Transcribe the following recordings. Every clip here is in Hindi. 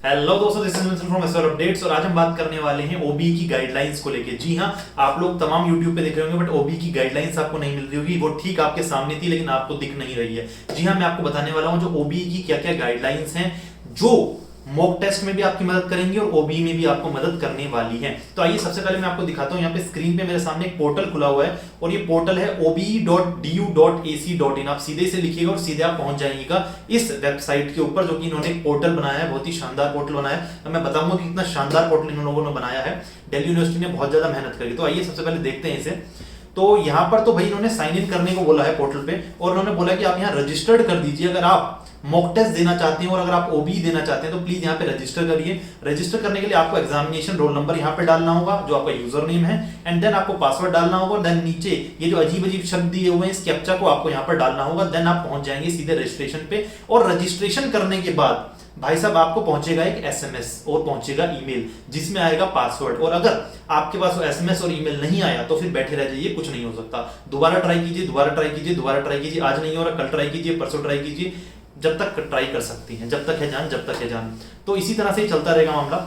हेलो दोस्तों, this is mister from SR updates और आज हम बात करने वाले हैं ओबी की गाइडलाइंस को लेके। जी हाँ, आप लोग तमाम यूट्यूब पे देख रहे होंगे बट ओबी की गाइडलाइंस आपको नहीं मिल रही होगी। वो ठीक आपके सामने थी लेकिन आपको दिख नहीं रही है। जी हाँ, मैं आपको बताने वाला हूँ जो ओबी की क्या क्या गाइडलाइंस हैं जो मॉक टेस्ट में भी आपकी मदद करेंगी और ओबी में भी आपको मदद करने वाली है। तो आइए सबसे पहले मैं आपको दिखाता हूँ। यहाँ पे स्क्रीन पे मेरे सामने एक पोर्टल खुला हुआ है और ये पोर्टल है obe.du.ac.in। आप सीधे से लिखिएगा और सीधे आप पहुंच जाइएगा इस वेबसाइट के ऊपर, जो कि इन्होंने एक पोर्टल बनाया है, बहुत ही शानदार पोर्टल बनाया है। तो मैं बताऊंगा कि कितना शानदार पोर्टल इन लोगों ने बनाया है। दिल्ली यूनिवर्सिटी ने बहुत ज्यादा मेहनत करी। तो आइए सबसे पहले देखते हैं इसे। तो यहाँ पर तो भाई इन्होंने साइन इन करने को बोला है पोर्टल पे और उन्होंने बोला कि आप यहाँ रजिस्टर्ड कर दीजिए अगर आप मॉक टेस्ट देना चाहते हैं और अगर आप ओबी देना चाहते हैं तो प्लीज यहाँ पे रजिस्टर करिए। रजिस्टर करने के लिए आपको एग्जामिनेशन रोल नंबर यहाँ पे डालना होगा जो आपका यूजर नेम है, एंड देन आपको पासवर्ड डालना होगा। देन नीचे ये जो अजीब अजीब शब्द दिए हुए हैं इस कैप्चा को आपको यहाँ पर डालना होगा। देन आप पहुंच जाएंगे सीधे रजिस्ट्रेशन पे और रजिस्ट्रेशन करने के बाद भाई साहब आपको पहुंचेगा एक एसएमएस और पहुंचेगा ईमेल जिसमें आएगा पासवर्ड। और अगर आपके पास वो एसएमएस और ईमेल नहीं आया तो फिर बैठे रह जाइए, कुछ नहीं हो सकता। दोबारा ट्राई कीजिए, दोबारा ट्राई कीजिए, दोबारा ट्राई कीजिए। आज नहीं हो रहा कल ट्राई कीजिए, परसों ट्राई कीजिए, जब तक ट्राई कर सकती हैं। जब तक है जान, जब तक है जान। तो इसी तरह से ही चलता रहेगा मामला,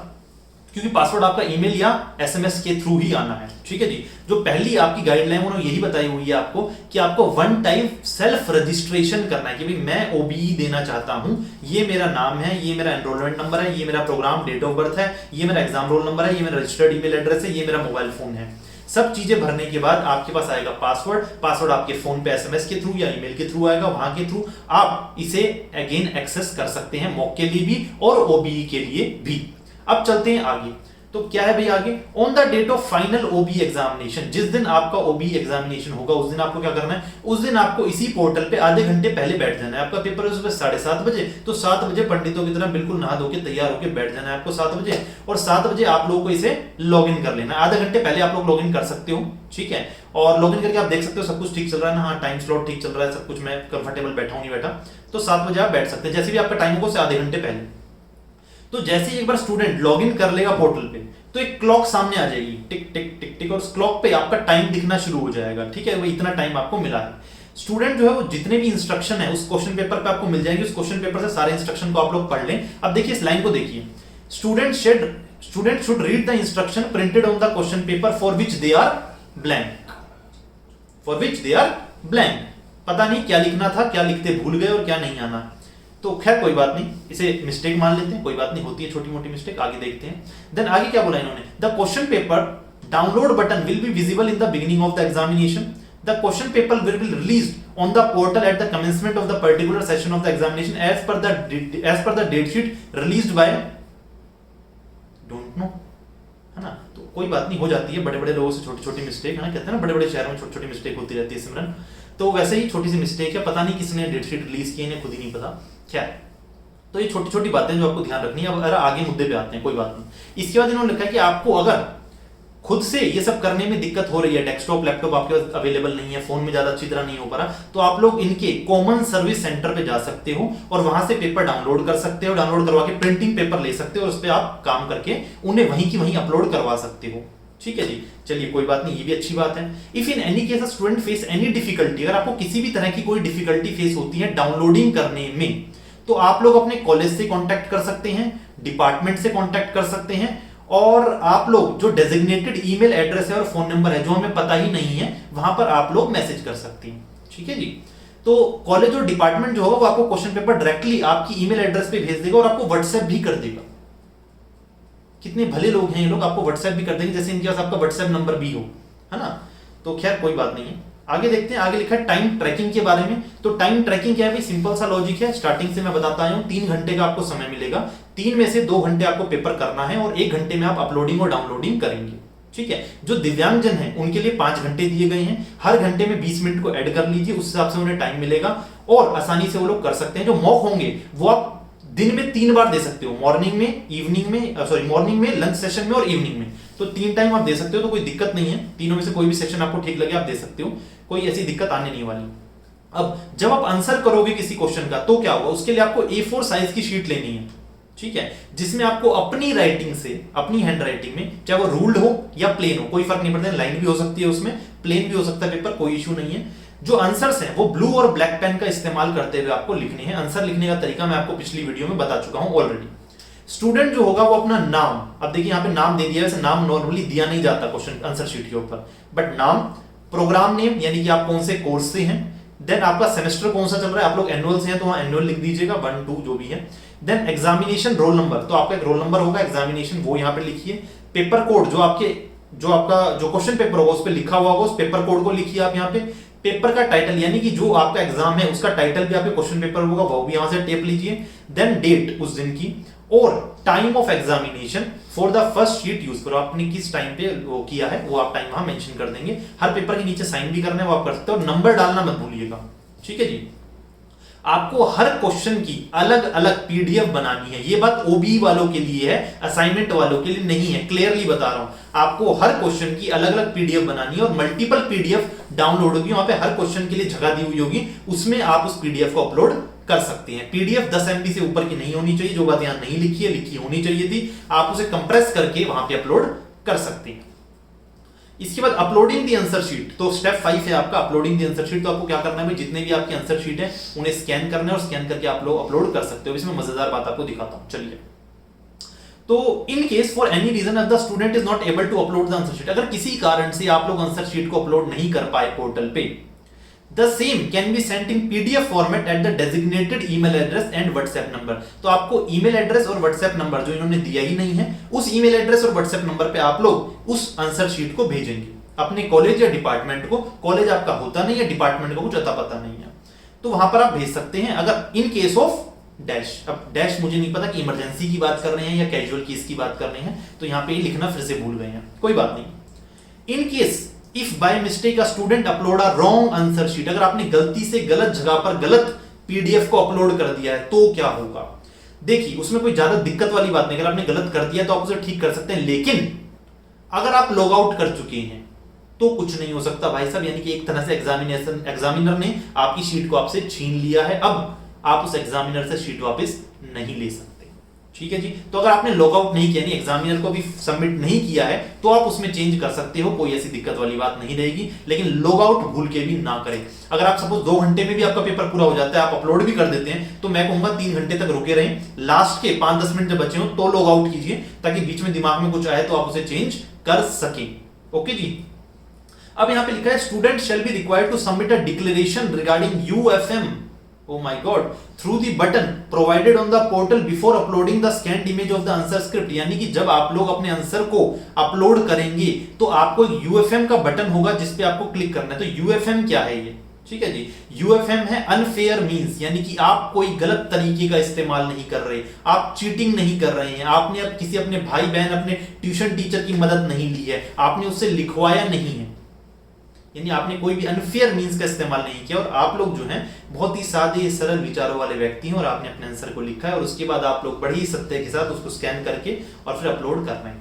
क्योंकि पासवर्ड आपका ईमेल या एसएमएस के थ्रू ही आना है। ठीक है जी। जो पहली आपकी गाइडलाइन उन्होंने यही बताई हुई है आपको कि आपको वन टाइम सेल्फ रजिस्ट्रेशन करना है कि भाई मैं ओबीई देना चाहता हूं, ये मेरा नाम है, ये मेरा एनरोलमेंट नंबर है, ये मेरा प्रोग्राम डेट ऑफ बर्थ है, ये मेरा एग्जाम रोल नंबर है, ये मेरा रजिस्टर्ड ईमेल एड्रेस है, ये मेरा मोबाइल फोन है। सब चीजें भरने के बाद आपके पास आएगा पासवर्ड। पासवर्ड आपके फोन पे एसएमएस के थ्रू या ईमेल के थ्रू आएगा। वहां के थ्रू आप इसे अगेन एक्सेस कर सकते हैं, मॉक के लिए भी और ओबीई के लिए भी। अब चलते हैं आगे। तो क्या है भाई आगे, on the date of final OB examination, जिस दिन आपका ओबी एग्जामिनेशन होगा उस दिन आपको क्या करना है, उस दिन आपको इसी पोर्टल पे आधे घंटे पहले बैठ जाना है। आपका पेपर है सुबह 7:30 बजे, तो 7 बजे पंडितों की तरह बिल्कुल नहा धो के तैयार होकर बैठ जाना है आपको 7 बजे, और 7 बजे आप लोगों को इसे लॉग इन कर लेना है। आधे घंटे पहले आप लोग लॉग इन कर सकते हो, ठीक है। और लॉग इन करके आप देख सकते हो सब कुछ ठीक चल रहा है ना, हाँ टाइम स्लॉट ठीक चल रहा है, सब कुछ मैं कंफर्टेबल बैठा हूं नहीं बैठा, तो 7 बजे आप बैठ सकते हैं। जैसे भी आपका टाइम होगा उससे आधे घंटे पहले। तो जैसे ही एक बार स्टूडेंट लॉग इन कर लेगा पोर्टल पे तो एक क्लॉक सामने आ जाएगी, टिक टिक टिक टिक, और उस क्लॉक पे आपका टाइम दिखना शुरू हो जाएगा। ठीक है, वो इतना टाइम आपको मिला है। स्टूडेंट जो है वो जितने भी इंस्ट्रक्शन है उस क्वेश्चन पेपर पे आपको मिल जाएंगे। उस क्वेश्चन पेपर से सारे इंस्ट्रक्शन को आप लोग पढ़ लें। अब देखिए इस लाइन को देखिए, student should read the instruction printed on the question paper for which they are blank, for which they are blank. पता नहीं क्या लिखना था, क्या लिखते भूल गए और क्या नहीं आना। तो खैर कोई बात नहीं, इसे मिस्टेक मान लेते हैं, कोई बात नहीं, होती है छोटी मोटी मिस्टेक। आगे देखते हैं। देन आगे क्या बोला इन्होंने, the question paper download button will be visible in the beginning of the examination. The question paper will be released on the portal at the commencement of the particular session of the examination as per the date sheet released by don't know, है ना। तो कोई बात नहीं, हो जाती है बड़े बड़े लोगों से छोटी छोटी मिस्टेक, है ना। कहते हैं ना बड़े बड़े शहरों में छोटी छोटी मिस्टेक होती रहती है सिमरन। तो वैसे ही छोटी सी मिस्टेक है, पता नहीं किसने डेट शीट रिलीज की है, खुद ही नहीं पता। क्या है, तो ये छोटी छोटी बातें जो आपको ध्यान रखनी है। अब अगर आगे मुद्दे पे आते हैं, कोई बात नहीं। इसके बाद इन्होंने लिखा है कि आपको अगर खुद से ये सब करने में दिक्कत हो रही है, डेस्कटॉप लैपटॉप आपके पास अवेलेबल नहीं है, फोन में ज्यादा अच्छी तरह नहीं हो पा रहा, तो आप लोग इनके कॉमन सर्विस सेंटर पे जा सकते हो और वहां से पेपर डाउनलोड कर सकते हो। डाउनलोड करवा के प्रिंटिंग पेपर ले सकते हो और उस पर आप काम करके उन्हें वहीं की वहीं अपलोड करवा सकते हो। ठीक है जी, चलिए कोई बात नहीं, ये भी अच्छी बात है। If in any case student face any difficulty, अगर आपको किसी भी तरह की कोई डिफिकल्टी फेस होती है डाउनलोडिंग करने में, तो आप लोग अपने कॉलेज से कांटेक्ट कर सकते हैं, डिपार्टमेंट से कांटेक्ट कर सकते हैं, और आप लोग जो डेजिग्नेटेड ईमेल एड्रेस है और फोन नंबर है जो हमें पता ही नहीं है, वहां पर आप लोग मैसेज कर सकते हैं। ठीक है जी। तो कॉलेज और डिपार्टमेंट जो होगा वो आपको क्वेश्चन पेपर डायरेक्टली आपकी ईमेल एड्रेस पे भेज देगा और आपको व्हाट्सएप भी कर देगा। कितने भले लोग हैं ये लोग, आपको व्हाट्सएप भी कर देंगे जैसे इनके पास आपका व्हाट्सएप नंबर भी हो, है ना। तो खैर कोई बात नहीं है। आगे देखते हैं, आगे लिखा है टाइम ट्रैकिंग के बारे में। तो टाइम ट्रैकिंग क्या है भाई, सिंपल सा लॉजिक है, स्टार्टिंग से मैं बताता आया हूं। 3 घंटे का आपको समय मिलेगा, 3 में से 2 घंटे आपको पेपर करना है और 1 घंटे में आप अपलोडिंग और डाउनलोडिंग करेंगे। ठीक है। जो दिव्यांगजन है उनके लिए 5 घंटे दिए गए हैं, हर घंटे में 20 मिनट को ऐड कर लीजिए, उस हिसाब से उन्हें टाइम मिलेगा और आसानी से वो लोग कर सकते हैं। जो मॉक होंगे वो आप दिन में 3 बार दे सकते हो, मॉर्निंग में, इवनिंग में, मॉर्निंग में, लंच सेशन में और इवनिंग में। तो 3 टाइम आप दे सकते हो, तो कोई दिक्कत नहीं है। तीनों में से कोई भी सेक्शन आपको ठीक लगे आप दे सकते हो, कोई ऐसी दिक्कत आने नहीं वाली। अब जब आप आंसर करोगे किसी क्वेश्चन का तो क्या होगा, उसके लिए आपको A4 साइज की शीट लेनी है, ठीक है, जिसमें आपको अपनी राइटिंग से, अपनी हैंड राइटिंग में, चाहे वो रूल्ड हो या प्लेन हो, कोई फर्क नहीं पड़ता, लाइन भी हो सकती है उसमें, प्लेन भी हो सकता है पेपर, कोई इश्यू नहीं है। जो आंसर्स हैं वो ब्लू और ब्लैक पेन का इस्तेमाल करते हुए आपको लिखने हैं। आंसर लिखने का तरीका मैं आपको पिछली वीडियो में बता चुका हूं ऑलरेडी। स्टूडेंट जो होगा वो अपना नाम, अब देखिए यहाँ पे नाम दे दिया, वैसे नाम नॉर्मली दिया नहीं जाता क्वेश्चन आंसर शीट के ऊपर, बट नाम, प्रोग्राम नेम यानी कि आप कौन से कोर्स से हैं, देन आपका सेमेस्टर कौन सा चल रहा है, आप लोग एनुअल से हैं तो वहां एनुअल लिख दीजिएगा 1 2 जो भी है, देन एग्जामिनेशन रोल नंबर, तो आपका एक रोल नंबर होगा एग्जामिनेशन, वो यहाँ पे लिखिए, पेपर कोड जो आपका जो क्वेश्चन पेपर होगा उस पर लिखा हुआ होगा उस पेपर कोड को लिखिए आप यहाँ पे, पेपर का टाइटल यानी कि जो आपका एग्जाम है उसका टाइटल भी आपके क्वेश्चन पेपर होगा वो भी यहां से टेप लीजिए, देन डेट उस दिन की, और time of examination for the first sheet use करो, आपने किस टाइम पे वो किया है वो आप टाइम वहां मेंशन कर देंगे, हर पेपर के नीचे साइन भी करना है वो आप कर सकते हो, नंबर डालना मत भूलिएगा, ठीक है जी। आपको हर क्वेश्चन की अलग अलग पीडीएफ बनानी है, ये बात ओबी वालों के लिए है, असाइनमेंट वालों के लिए नहीं है, क्लियरली बता रहा हूं, आपको हर क्वेश्चन की अलग अलग पीडीएफ बनानी है और मल्टीपल पीडीएफ डाउनलोड होगी, वहां पे हर क्वेश्चन के लिए जगह दी हुई होगी, उसमें आप उस पीडीएफ को अपलोड कर सकते हैं। पीडीएफ 10 MB से ऊपर की नहीं होनी चाहिए, जो बात यहां नहीं लिखी है लिखी होनी चाहिए थी, आप उसे कंप्रेस करके वहां पे अपलोड कर सकते हैं। इसके बाद अपलोडिंग दी आंसर शीट, तो स्टेप 5 है आपका अपलोडिंग दी आंसर शीट, तो आपको क्या करना है भाई, जितने भी आपकी आंसर शीट है उन्हें स्कैन करना है और स्कैन करके आप लोग अपलोड कर सकते हो। इसमें मजेदार बात आपको दिखाता हूं, चलिए। तो in case for any reason the student is not able to upload the answer sheet, अगर किसी कारण से आप लोग आंसर शीट को अपलोड नहीं कर पाए पोर्टल पे, The same can be sent in PDF format at the designated email address and WhatsApp number, तो आपको ईमेल एड्रेस और WhatsApp नंबर जो इन्होंने दिया ही नहीं है, उस ईमेल एड्रेस और WhatsApp नंबर पे आप लोग उस आंसर शीट को भेजेंगे अपने कॉलेज या डिपार्टमेंट को, कॉलेज आपका होता नहीं है, डिपार्टमेंट को कुछ अता पता नहीं है, तो वहां पर आप भेज सकते हैं। अगर इन केस ऑफ डैश, अब डैश मुझे नहीं पता कि इमरजेंसी की बात कर रहे हैं या कैजुअल केस की बात कर रहे हैं, तो यहाँ पे लिखना फिर से भूल गए हैं, कोई बात नहीं। In case if by mistake a student upload a wrong answer sheet, अगर आपने गलती से गलत जगह पर गलत पीडीएफ को अपलोड कर दिया है तो क्या होगा, देखिए उसमें कोई ज्यादा दिक्कत वाली बात नहीं, अगर आपने गलत कर दिया तो आप उसे ठीक कर सकते हैं, लेकिन अगर आप लॉग आउट कर चुके हैं तो कुछ नहीं हो सकता भाई साहब, यानी कि एक तरह से एग्जामिनर ने आपकी शीट को आपसे छीन लिया है, अब आप उस एग्जामिनर से शीट वापस नहीं ले सकते, ठीक है जी। तो अगर आपने लॉग आउट नहीं किया, नहीं एग्जामिनर को भी सबमिट नहीं किया है, तो आप उसमें चेंज कर सकते हो, कोई ऐसी दिक्कत वाली बात नहीं रहेगी, लेकिन लॉग आउट भूल के भी ना करें। अगर आप सपोज 2 घंटे में भी आपका पेपर पूरा हो जाता है, आप अपलोड भी कर देते हैं, तो मैं कहूंगा 3 घंटे तक रुके रहें, लास्ट के 5-10 मिनट जब बचे हो तो लॉग आउट कीजिए, ताकि बीच में दिमाग में कुछ आए तो आप उसे चेंज कर सकें, ओके जी। अब यहां पे लिखा है student shall be required to submit a declaration regarding UFM, oh my god, through the button provided on the portal before uploading the scanned image of the answer script, यानी कि जब आप लोग अपने आंसर को अपलोड करेंगे तो आपको यूएफएम का बटन होगा जिस पे आपको क्लिक करना है। तो यूएफएम क्या है ये, ठीक है जी, यूएफएम है अनफेयर मींस, यानी कि आप कोई गलत तरीके का इस्तेमाल नहीं कर रहे, आप चीटिंग नहीं कर रहे हैं, आपने अब किसी अपने भाई बहन अपने ट्यूशन टीचर की मदद नहीं ली है, आपने उससे लिखवाया नहीं है, यानी आपने कोई भी अनफेयर मींस का इस्तेमाल नहीं किया, और आप लोग जो हैं बहुत ही सादे सरल विचारों वाले व्यक्ति हैं और आपने अपने आंसर को लिखा है और उसके बाद आप लोग बड़ी सत्य के साथ उसको स्कैन करके और फिर अपलोड करना है,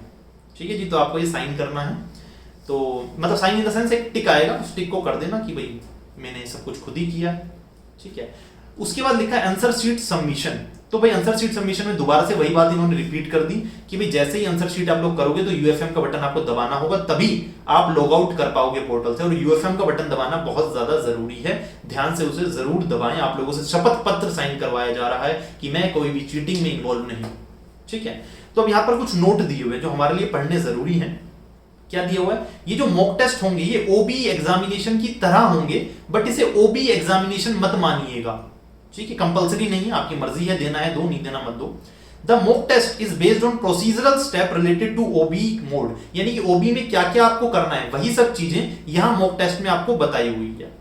ठीक है जी। तो आपको ये साइन करना है, तो मतलब साइन इन द सेंस एक टिक आएगा, उस टिक को कर देना कि भाई मैंने सब कुछ खुद ही किया, ठीक है। उसके बाद लिखा है आंसर शीट सबमिशन, तो भाई आंसर शीट सबमिशन में दोबारा से वही बात इन्होंने रिपीट कर दी कि भाई जैसे ही आंसर शीट आप लोग करोगे तो यूएफएम का बटन आपको दबाना होगा, तभी आप लॉग आउट कर पाओगे पोर्टल से, और यूएफएम का बटन दबाना बहुत ज्यादा जरूरी है, ध्यान से उसे जरूर दबाएं। आप लोगों से शपथ पत्र साइन करवाया जा रहा है कि मैं कोई भी चीटिंग में इन्वॉल्व नहीं, ठीक है। तो अब यहाँ पर कुछ नोट दिए हुए जो हमारे लिए पढ़ने जरूरी है। क्या दिया हुआ है, ये जो मॉक टेस्ट होंगे ये ओबी एग्जामिनेशन की तरह होंगे, बट इसे ओबी एग्जामिनेशन मत मानिएगा, ठीक है, कंपलसरी नहीं है, आपकी मर्जी है, देना है दो, नहीं देना मत दो। The mock test is based on procedural step related to OB mode, यानी कि ओबी में क्या क्या आपको करना है वही सब चीजें यहां मॉक टेस्ट में आपको बताई हुई है।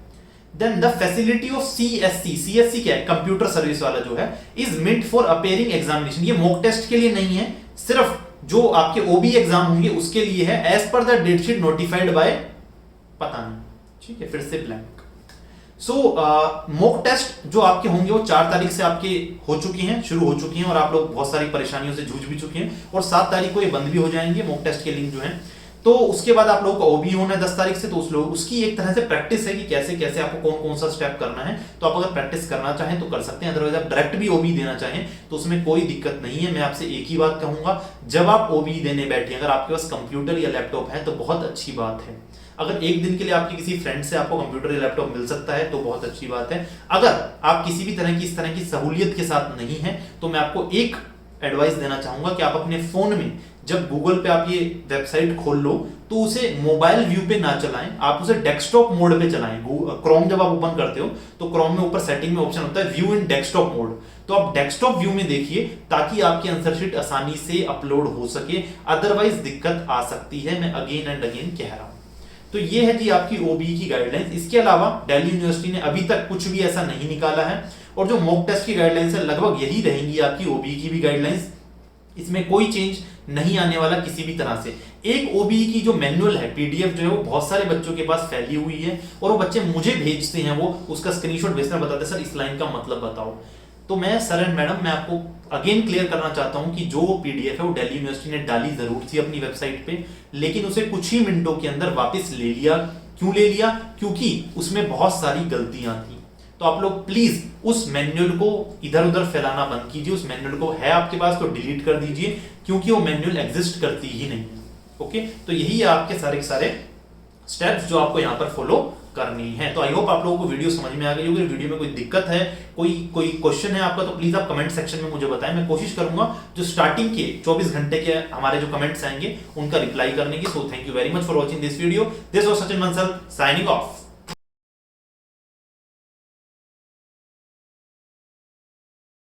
Then the facility of CSC, CSC क्या है, कंप्यूटर सर्विस वाला जो है, is meant for appearing examination, ये मॉक टेस्ट के लिए नहीं है, सिर्फ जो आपके ओबी एग्जाम होंगे उसके लिए है, as per the date sheet notified by पता नहीं, ठीक है, फिर से ब्लैंक। सो मॉक टेस्ट जो आपके होंगे वो 4 तारीख से आपके हो चुकी हैं, शुरू हो चुकी हैं, और आप लोग बहुत सारी परेशानियों से जूझ भी चुके हैं, और 7 तारीख को ये बंद भी हो जाएंगे मॉक टेस्ट के लिंक जो है। तो उसके बाद आप लोगों का ओबी होना है 10 तारीख से, तो उसकी एक तरह से प्रैक्टिस है कि कैसे कैसे आपको कौन कौन सा स्टेप करना है। तो आप अगर प्रैक्टिस करना चाहें तो कर सकते हैं, अदरवाइज आप डायरेक्ट भी ओबी देना चाहें तो उसमें कोई दिक्कत नहीं है। मैं आपसे एक ही बात कहूंगा, जब आप ओबी देने बैठे, अगर आपके पास कंप्यूटर या लैपटॉप है तो बहुत अच्छी बात है। अगर एक दिन के लिए आपके किसी फ्रेंड से आपको कंप्यूटर या लैपटॉप मिल सकता है तो बहुत अच्छी बात है। अगर आप किसी भी तरह की इस तरह की सहूलियत के साथ नहीं है तो मैं आपको एक एडवाइस देना चाहूंगा कि आप अपने फोन में जब गूगल पे आप ये वेबसाइट खोल लो तो उसे मोबाइल व्यू पे ना चलाएं, आप उसे डेस्कटॉप मोड पे चलाएं। क्रोम जब आप ओपन करते हो तो क्रोम में ऊपर सेटिंग में ऑप्शन होता है व्यू इन डेस्कटॉप मोड, तो आप डेस्कटॉप व्यू में देखिए ताकि आपकी आंसर शीट आसानी से अपलोड हो सके, अदरवाइज दिक्कत आ सकती है, मैं अगेन एंड अगेन कह रहा हूं। तो ये है जी आपकी ओबीई की गाइडलाइंस। इसके अलावा दिल्ली यूनिवर्सिटी ने अभी तक कुछ भी ऐसा नहीं निकाला है, और जो मॉक टेस्ट की गाइडलाइंस है लगभग यही रहेंगी आपकी ओबीई की भी गाइडलाइंस, इसमें कोई चेंज नहीं आने वाला किसी भी तरह से। एक ओबीई की जो मैनुअल है पीडीएफ जो है वो बहुत सारे बच्चों के पास फैली हुई है, और वो बच्चे मुझे भेजते हैं, वो उसका स्क्रीनशॉट भेजते हैं, बताते हैं सर इस लाइन का मतलब बताओ। तो मैं सर एंड मैडम मैं आपको अगेन क्लियर करना चाहता हूं कि जो पीडीएफ है वो दिल्ली यूनिवर्सिटी ने डाली जरूर थी अपनी वेबसाइट पे, लेकिन उसे कुछ ही मिनटों के अंदर वापस ले लिया। क्यों ले लिया? क्योंकि उसमें बहुत सारी गलतियां थी। तो आप लोग प्लीज उस मैनुअल को इधर उधर फैलाना बंद कीजिए, उस मैनुअल को है आपके पास तो डिलीट कर दीजिए, क्योंकि वो मैनुअल एग्जिस्ट करती ही नहीं है। ओके, तो यही है आपके सारे सारे स्टेप्स जो आपको यहाँ पर फॉलो करनी है। तो आई होप आप लोगों को वीडियो समझ में आ गई होगी। वीडियो में कोई दिक्कत है, कोई क्वेश्चन है आपका, तो प्लीज आप कमेंट सेक्शन में मुझे बताएं। मैं कोशिश करूंगा जो स्टार्टिंग के 24 घंटे के हमारे जो कमेंट्स आएंगे उनका रिप्लाई करने की। So thank you very much for watching this video. This was Sachin Bansal signing off.